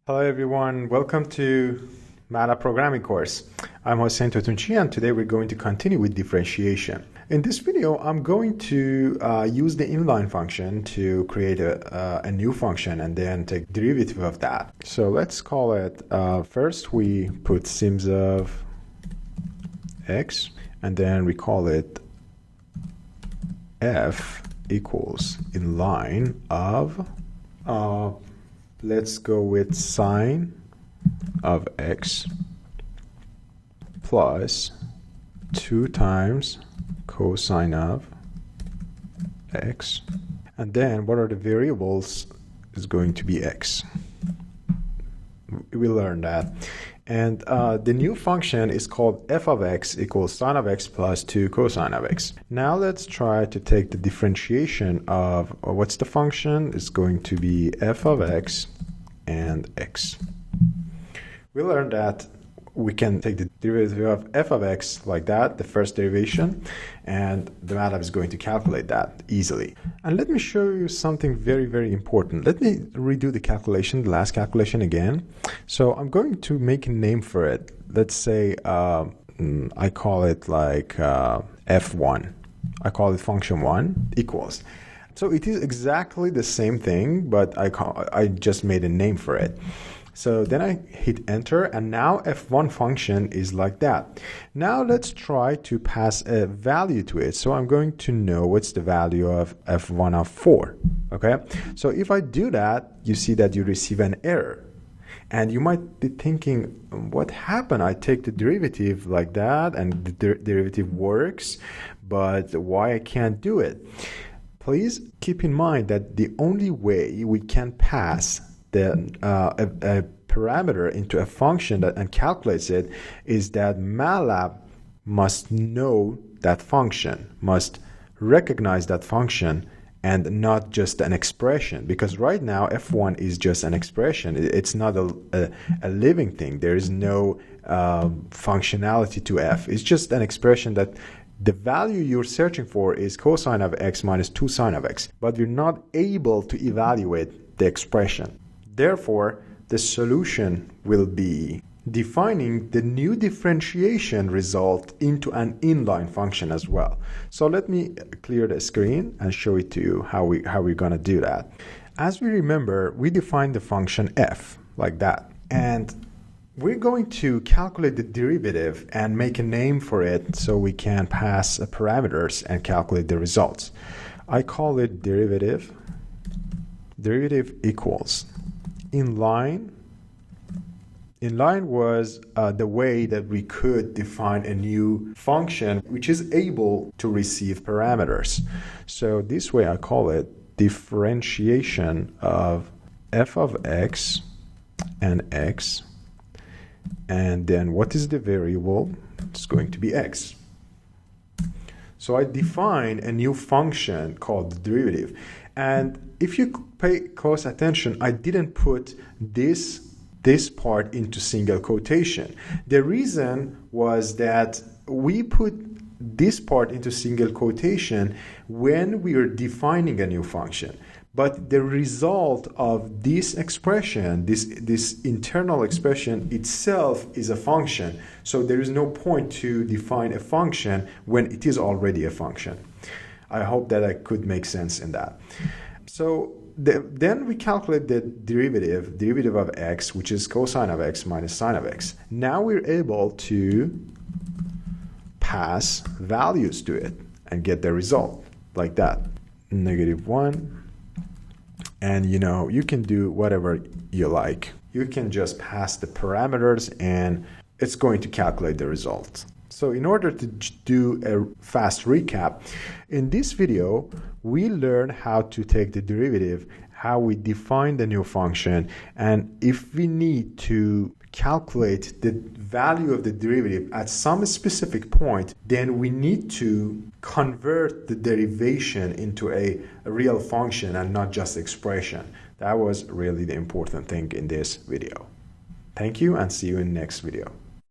Hello everyone, welcome to MathLAB programming course. I'm Hossein Totunchi and today we're going to continue with differentiation. In this video, I'm going to use the inline function to create a new function and then take derivative of that. So let's call it, first we put sims of x and then we call it f equals inline of let's go with sine of x plus 2 times cosine of x. And then what are the variables is going to be x. We learned that. And the new function is called f of x equals sine of x plus 2 cosine of x. Now let's try to take the differentiation of what's the function? It's going to be f of x and x. We learned that we can take the derivative of f of x like that, the first derivation, and the MATLAB is going to calculate that easily. And let me show you something very, very important. Let me redo the calculation, the last calculation again. So I'm going to make a name for it. Let's say I call it like f1. I call it function 1 equals. So it is exactly the same thing, but I just made a name for it. So then I hit enter and now f1 function is like that. Now let's try to pass a value to it. So I'm going to know what's the value of f1 of 4. Okay, so if I do that, you see that you receive an error. And you might be thinking, what happened? I take the derivative like that and the derivative works, but why I can't do it? Please keep in mind that the only way we can pass a parameter into a function and calculates it is that MATLAB must know that function, must recognize that function and not just an expression, because right now f1 is just an expression. It's not a living thing. There is no functionality to f. It's just an expression that the value you're searching for is cosine of x minus 2 sine of x, but we're not able to evaluate the expression. Therefore, the solution will be defining the new differentiation result into an inline function as well. So let me clear the screen and show it to you how we're going to do that. As we remember, we defined the function f like that. And we're going to calculate the derivative and make a name for it so we can pass parameters and calculate the results. I call it derivative. Derivative equals inline. Inline was the way that we could define a new function which is able to receive parameters. So this way I call it differentiation of f of x and x. And then what is the variable? It's going to be x. So I define a new function called the derivative. And if you pay close attention, I didn't put this part into single quotation. The reason was that we put this part into single quotation when we are defining a new function. But the result of this expression, this internal expression itself is a function. So there is no point to define a function when it is already a function. I hope that I could make sense in that. So then we calculate the derivative of x, which is cosine of x minus sine of x. Now we're able to pass values to it and get the result like that. -1. And you can do whatever you like. You can just pass the parameters and it's going to calculate the result. So in order to do a fast recap, in this video, we learn how to take the derivative, how we define the new function, and if we need to calculate the value of the derivative at some specific point, then we need to convert the derivation into a real function and not just expression. That was really the important thing in this video. Thank you and see you in the next video.